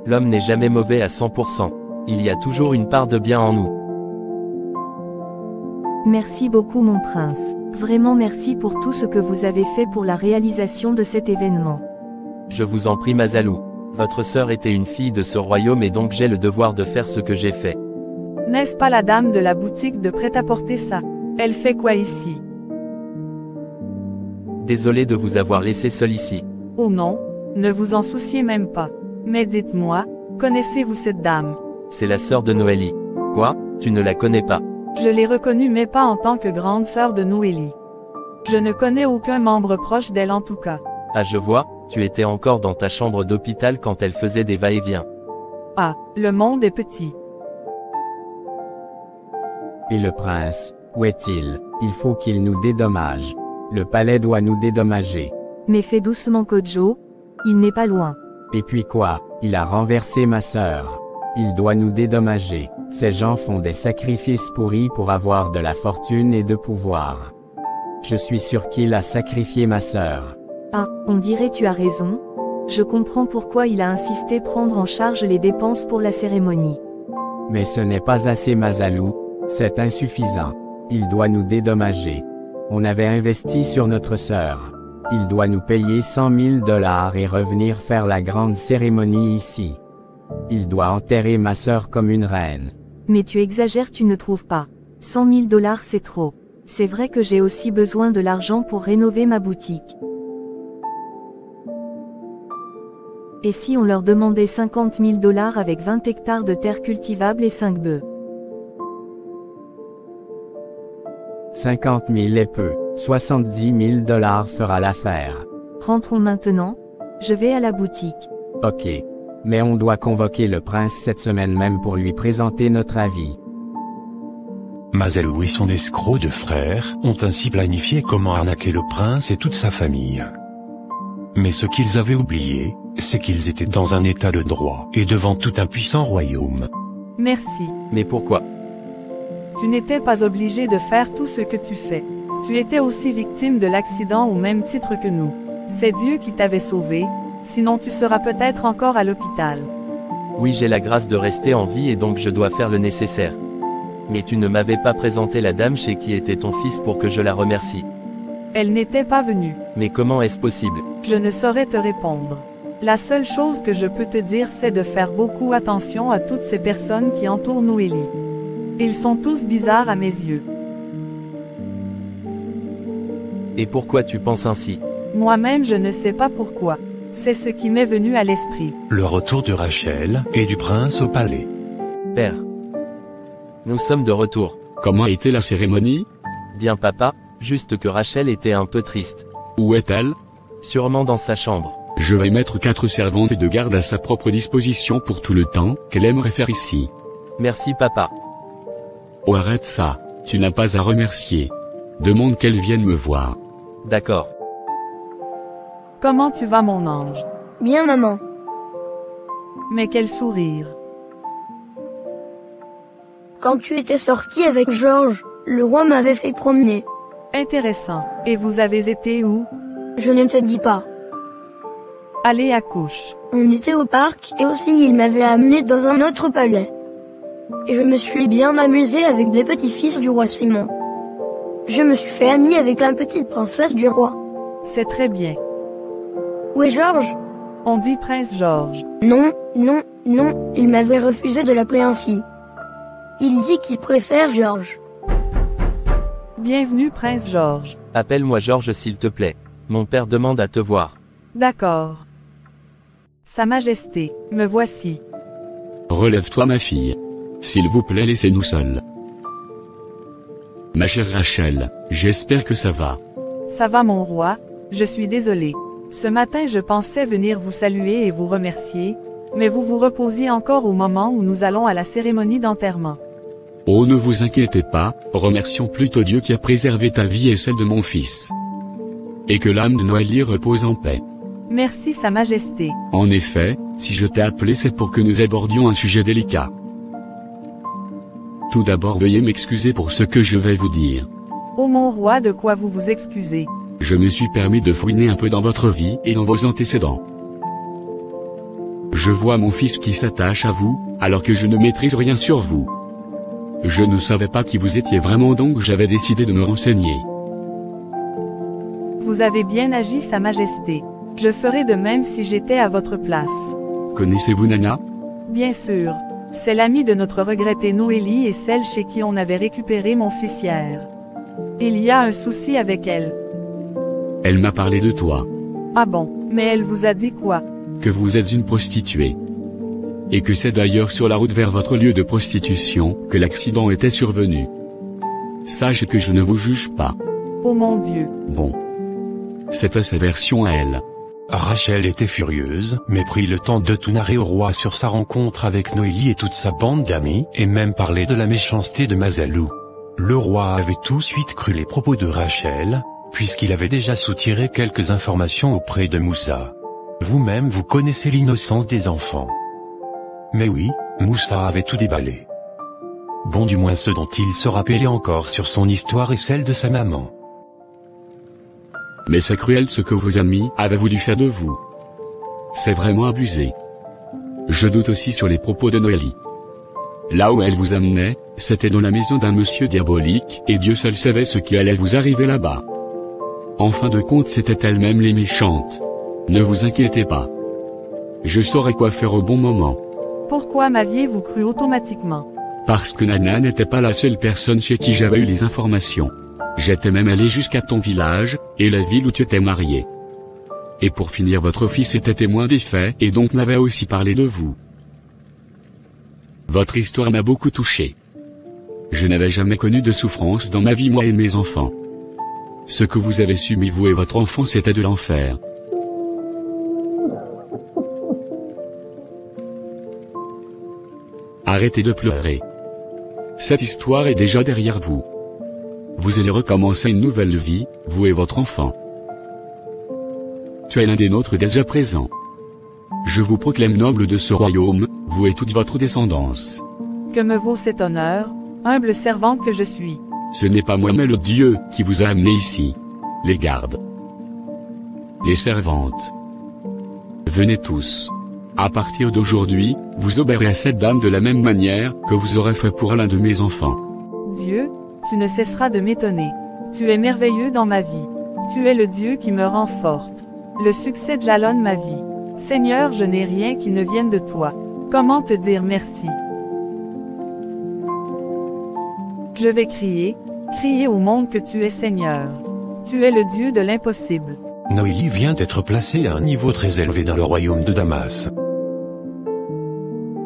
L'homme n'est jamais mauvais à 100%. Il y a toujours une part de bien en nous. Merci beaucoup mon prince. Vraiment merci pour tout ce que vous avez fait pour la réalisation de cet événement. Je vous en prie Mazalou. Votre sœur était une fille de ce royaume et donc j'ai le devoir de faire ce que j'ai fait. N'est-ce pas la dame de la boutique de prêt-à-porter ça? Elle fait quoi ici? Désolé de vous avoir laissé seul ici. Oh non, ne vous en souciez même pas. Mais dites-moi, connaissez-vous cette dame? C'est la sœur de Noélie. Quoi? Tu ne la connais pas? Je l'ai reconnue mais pas en tant que grande sœur de Noélie. Je ne connais aucun membre proche d'elle en tout cas. Ah je vois, tu étais encore dans ta chambre d'hôpital quand elle faisait des va-et-vient. Ah, le monde est petit. Et le prince, où est-il? Il faut qu'il nous dédommage. Le palais doit nous dédommager. Mais fais doucement Kojo, il n'est pas loin. Et puis quoi? Il a renversé ma sœur. Il doit nous dédommager. Ces gens font des sacrifices pourris pour avoir de la fortune et de pouvoir. Je suis sûr qu'il a sacrifié ma sœur. Ah, on dirait tu as raison. Je comprends pourquoi il a insisté prendre en charge les dépenses pour la cérémonie. Mais ce n'est pas assez Mazalou, c'est insuffisant. Il doit nous dédommager. On avait investi sur notre sœur. Il doit nous payer 100 000 $ et revenir faire la grande cérémonie ici. Il doit enterrer ma sœur comme une reine. Mais tu exagères, tu ne trouves pas? 100 000 $ c'est trop. C'est vrai que j'ai aussi besoin de l'argent pour rénover ma boutique. Et si on leur demandait 50 000 $ avec 20 hectares de terre cultivable et 5 bœufs? 50 000 est peu, 70 000 $ fera l'affaire. Rentrons maintenant. Je vais à la boutique. Ok. Mais on doit convoquer le prince cette semaine même pour lui présenter notre avis. Mazalou et son escroc de frère ont ainsi planifié comment arnaquer le prince et toute sa famille. Mais ce qu'ils avaient oublié, c'est qu'ils étaient dans un état de droit et devant tout un puissant royaume. Merci. Mais pourquoi? Tu n'étais pas obligé de faire tout ce que tu fais. Tu étais aussi victime de l'accident au même titre que nous. C'est Dieu qui t'avait sauvé, sinon tu seras peut-être encore à l'hôpital. Oui, j'ai la grâce de rester en vie et donc je dois faire le nécessaire. Mais tu ne m'avais pas présenté la dame chez qui était ton fils pour que je la remercie. Elle n'était pas venue. Mais comment est-ce possible? Je ne saurais te répondre. La seule chose que je peux te dire c'est de faire beaucoup attention à toutes ces personnes qui entourent Noélie. Ils sont tous bizarres à mes yeux. Et pourquoi tu penses ainsi? Moi-même je ne sais pas pourquoi. C'est ce qui m'est venu à l'esprit. Le retour de Rachel et du prince au palais. Père. Nous sommes de retour. Comment était la cérémonie? Bien papa, juste que Rachel était un peu triste. Où est-elle? Sûrement dans sa chambre. Je vais mettre 4 servantes et de garde à sa propre disposition pour tout le temps qu'elle aimerait faire ici. Merci papa. Oh arrête ça, tu n'as pas à remercier. Demande qu'elle vienne me voir. D'accord. Comment tu vas mon ange? Bien maman. Mais quel sourire. Quand tu étais sorti avec Georges, le roi m'avait fait promener. Intéressant. Et vous avez été où? Je ne te dis pas. Allez à couche. On était au parc et aussi il m'avait amené dans un autre palais. Et je me suis bien amusé avec les petits-fils du roi Simon. Je me suis fait amie avec la petite princesse du roi. C'est très bien. Où est Georges? On dit prince Georges. Non, non, non, il m'avait refusé de l'appeler ainsi. Il dit qu'il préfère Georges. Bienvenue prince Georges. Appelle-moi Georges s'il te plaît. Mon père demande à te voir. D'accord. Sa Majesté, me voici. Relève-toi ma fille. S'il vous plaît, laissez-nous seuls. Ma chère Rachel, j'espère que ça va. Ça va mon roi, je suis désolé. Ce matin je pensais venir vous saluer et vous remercier, mais vous vous reposiez encore au moment où nous allons à la cérémonie d'enterrement. Oh, ne vous inquiétez pas, remercions plutôt Dieu qui a préservé ta vie et celle de mon fils. Et que l'âme de Noélie repose en paix. Merci Sa Majesté. En effet, si je t'ai appelé c'est pour que nous abordions un sujet délicat. Tout d'abord veuillez m'excuser pour ce que je vais vous dire. Ô mon roi, de quoi vous vous excusez? Je me suis permis de fouiner un peu dans votre vie et dans vos antécédents. Je vois mon fils qui s'attache à vous, alors que je ne maîtrise rien sur vous. Je ne savais pas qui vous étiez vraiment, donc j'avais décidé de me renseigner. Vous avez bien agi Sa Majesté. Je ferais de même si j'étais à votre place. Connaissez-vous Nana? Bien sûr. C'est l'amie de notre regrettée Noélie et celle chez qui on avait récupéré mon fils hier. Il y a un souci avec elle. Elle m'a parlé de toi. Ah bon, mais elle vous a dit quoi? Que vous êtes une prostituée. Et que c'est d'ailleurs sur la route vers votre lieu de prostitution que l'accident était survenu. Sachez que je ne vous juge pas. Oh mon Dieu. Bon. C'était sa version à elle. Rachel était furieuse, mais prit le temps de tout narrer au roi sur sa rencontre avec Noélie et toute sa bande d'amis, et même parler de la méchanceté de Mazalou. Le roi avait tout de suite cru les propos de Rachel, puisqu'il avait déjà soutiré quelques informations auprès de Moussa. Vous-même vous connaissez l'innocence des enfants. Mais oui, Moussa avait tout déballé. Bon, du moins ce dont il se rappelait encore sur son histoire et celle de sa maman. Mais c'est cruel ce que vos amis avaient voulu faire de vous. C'est vraiment abusé. Je doute aussi sur les propos de Noélie. Là où elle vous amenait, c'était dans la maison d'un monsieur diabolique, et Dieu seul savait ce qui allait vous arriver là-bas. En fin de compte, c'était elle-même les méchantes. Ne vous inquiétez pas. Je saurai quoi faire au bon moment. Pourquoi m'aviez-vous cru automatiquement? Parce que Nana n'était pas la seule personne chez qui j'avais eu les informations. J'étais même allé jusqu'à ton village, et la ville où tu étais marié. Et pour finir, votre fils était témoin des faits, et donc m'avait aussi parlé de vous. Votre histoire m'a beaucoup touché. Je n'avais jamais connu de souffrance dans ma vie, moi et mes enfants. Ce que vous avez subi, vous et votre enfant, c'était de l'enfer. Arrêtez de pleurer. Cette histoire est déjà derrière vous. Vous allez recommencer une nouvelle vie, vous et votre enfant. Tu es l'un des nôtres dès à présent. Je vous proclame noble de ce royaume, vous et toute votre descendance. Que me vaut cet honneur, humble servante que je suis? Ce n'est pas moi mais le Dieu qui vous a amené ici. Les gardes. Les servantes. Venez tous. À partir d'aujourd'hui, vous obéirez à cette dame de la même manière que vous aurez fait pour l'un de mes enfants. Dieu, tu ne cesseras de m'étonner. Tu es merveilleux dans ma vie. Tu es le Dieu qui me rend forte. Le succès jalonne ma vie. Seigneur, je n'ai rien qui ne vienne de toi. Comment te dire merci? Je vais crier au monde que tu es Seigneur. Tu es le Dieu de l'impossible. Noélie vient d'être placée à un niveau très élevé dans le royaume de Damas.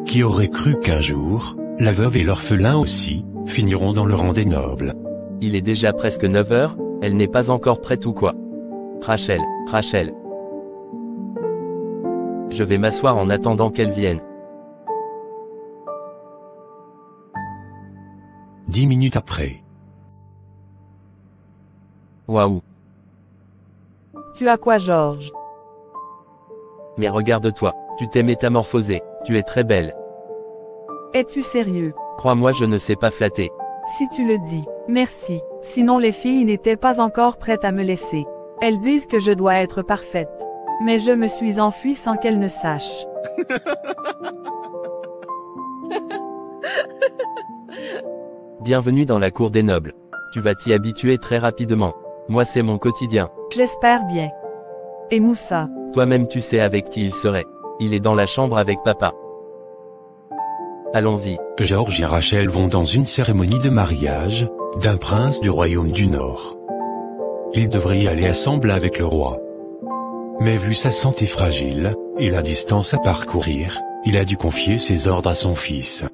Qui aurait cru qu'un jour, la veuve et l'orphelin aussi, finiront dans le rang des nobles? Il est déjà presque 9 heures, elle n'est pas encore prête ou quoi? Rachel, Rachel. Je vais m'asseoir en attendant qu'elle vienne. 10 minutes après. Waouh. Tu as quoi, Georges? Mais regarde-toi, tu t'es métamorphosée, tu es très belle. Es-tu sérieux? Crois-moi, je ne sais pas flatter. Si tu le dis, merci. Sinon les filles n'étaient pas encore prêtes à me laisser. Elles disent que je dois être parfaite. Mais je me suis enfuie sans qu'elles ne sachent. Bienvenue dans la cour des nobles. Tu vas t'y habituer très rapidement. Moi c'est mon quotidien. J'espère bien. Et Moussa? Toi-même tu sais avec qui il serait. Il est dans la chambre avec papa. Allons-y. Georges et Rachel vont dans une cérémonie de mariage, d'un prince du royaume du Nord. Ils devraient y aller ensemble avec le roi. Mais vu sa santé fragile, et la distance à parcourir, il a dû confier ses ordres à son fils.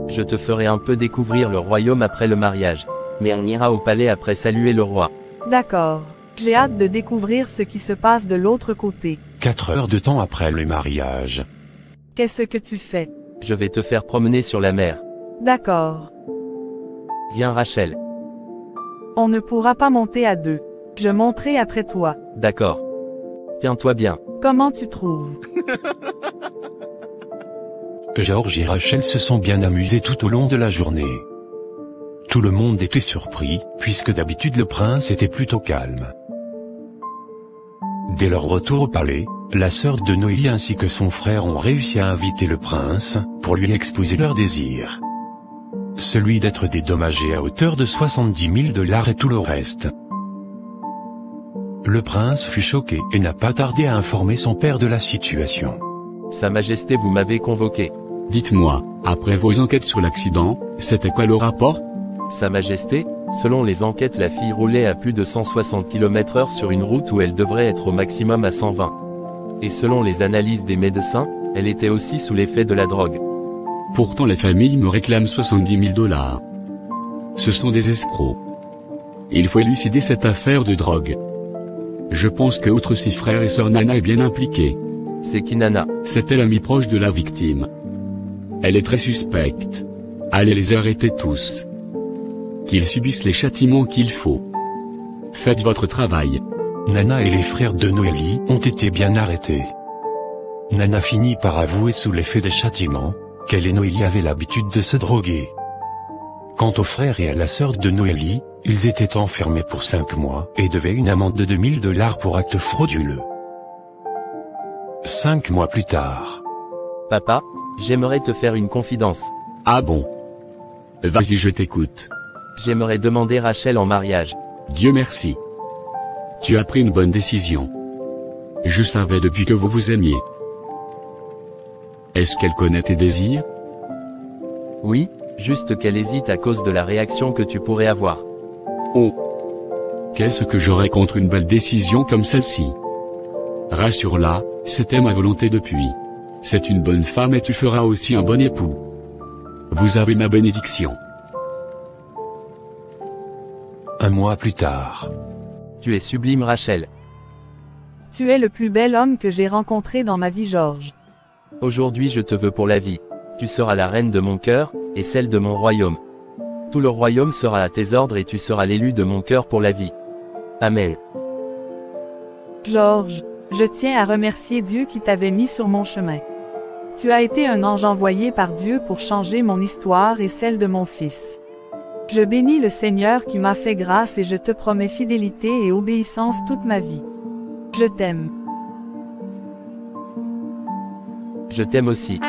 Je te ferai un peu découvrir le royaume après le mariage. Mais on ira au palais après saluer le roi. D'accord. J'ai hâte de découvrir ce qui se passe de l'autre côté. 4 heures de temps après le mariage. Qu'est-ce que tu fais? Je vais te faire promener sur la mer. D'accord. Viens Rachel. On ne pourra pas monter à deux. Je monterai après toi. D'accord. Tiens-toi bien. Comment tu trouves? Georges et Rachel se sont bien amusés tout au long de la journée. Tout le monde était surpris, puisque d'habitude le prince était plutôt calme. Dès leur retour au palais, la sœur de Noélie ainsi que son frère ont réussi à inviter le prince, pour lui exposer leur désir. Celui d'être dédommagé à hauteur de 70 000 $ et tout le reste. Le prince fut choqué et n'a pas tardé à informer son père de la situation. Sa Majesté, vous m'avez convoqué. Dites-moi, après vos enquêtes sur l'accident, c'était quoi le rapport? Sa Majesté, selon les enquêtes, la fille roulait à plus de 160 km/h sur une route où elle devrait être au maximum à 120. Et selon les analyses des médecins, elle était aussi sous l'effet de la drogue. Pourtant la famille me réclame 70 000 $. Ce sont des escrocs. Il faut élucider cette affaire de drogue. Je pense que outre ses frères et sœurs, Nana est bien impliquée. C'est qui Nana? C'était l'amie proche de la victime. Elle est très suspecte. Allez les arrêter tous. Qu'ils subissent les châtiments qu'il faut. Faites votre travail. Nana et les frères de Noélie ont été bien arrêtés. Nana finit par avouer sous l'effet des châtiments, qu'elle et Noélie avaient l'habitude de se droguer. Quant aux frères et à la sœur de Noélie, ils étaient enfermés pour 5 mois et devaient une amende de 2 000 $ pour acte frauduleux. 5 mois plus tard. Papa, j'aimerais te faire une confidence. Ah bon? Vas-y, je t'écoute. J'aimerais demander Rachel en mariage. Dieu merci. Tu as pris une bonne décision. Je savais depuis que vous vous aimiez. Est-ce qu'elle connaît tes désirs? Oui, juste qu'elle hésite à cause de la réaction que tu pourrais avoir. Oh. Qu'est-ce que j'aurais contre une belle décision comme celle-ci? Rassure-la, c'était ma volonté depuis. C'est une bonne femme et tu feras aussi un bon époux. Vous avez ma bénédiction. 1 mois plus tard. Tu es sublime Rachel. Tu es le plus bel homme que j'ai rencontré dans ma vie, Georges. Aujourd'hui je te veux pour la vie. Tu seras la reine de mon cœur, et celle de mon royaume. Tout le royaume sera à tes ordres et tu seras l'élu de mon cœur pour la vie. Amen. Georges, je tiens à remercier Dieu qui t'avait mis sur mon chemin. Tu as été un ange envoyé par Dieu pour changer mon histoire et celle de mon fils. Je bénis le Seigneur qui m'a fait grâce et je te promets fidélité et obéissance toute ma vie. Je t'aime. Je t'aime aussi.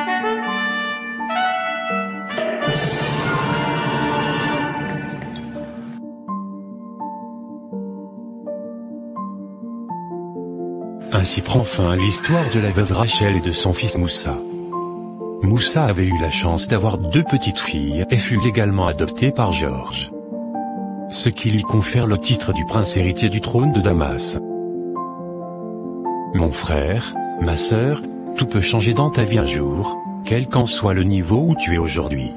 Ainsi prend fin l'histoire de la veuve Rachel et de son fils Moussa. Moussa avait eu la chance d'avoir 2 petites filles et fut légalement adopté par Georges. Ce qui lui confère le titre du prince héritier du trône de Damas. Mon frère, ma sœur, tout peut changer dans ta vie un jour, quel qu'en soit le niveau où tu es aujourd'hui.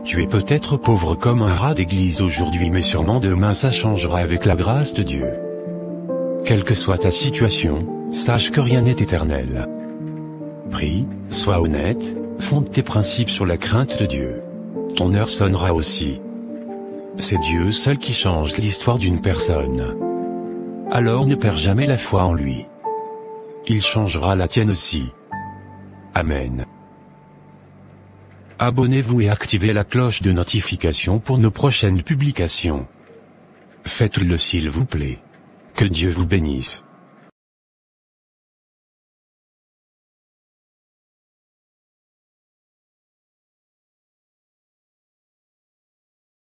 Tu es peut-être pauvre comme un rat d'église aujourd'hui, mais sûrement demain ça changera avec la grâce de Dieu. Quelle que soit ta situation, sache que rien n'est éternel. Prie, sois honnête, fonde tes principes sur la crainte de Dieu. Ton heure sonnera aussi. C'est Dieu seul qui change l'histoire d'une personne. Alors ne perds jamais la foi en lui. il changera la tienne aussi. Amen. Abonnez-vous et activez la cloche de notification pour nos prochaines publications. Faites-le s'il vous plaît. Que Dieu vous bénisse.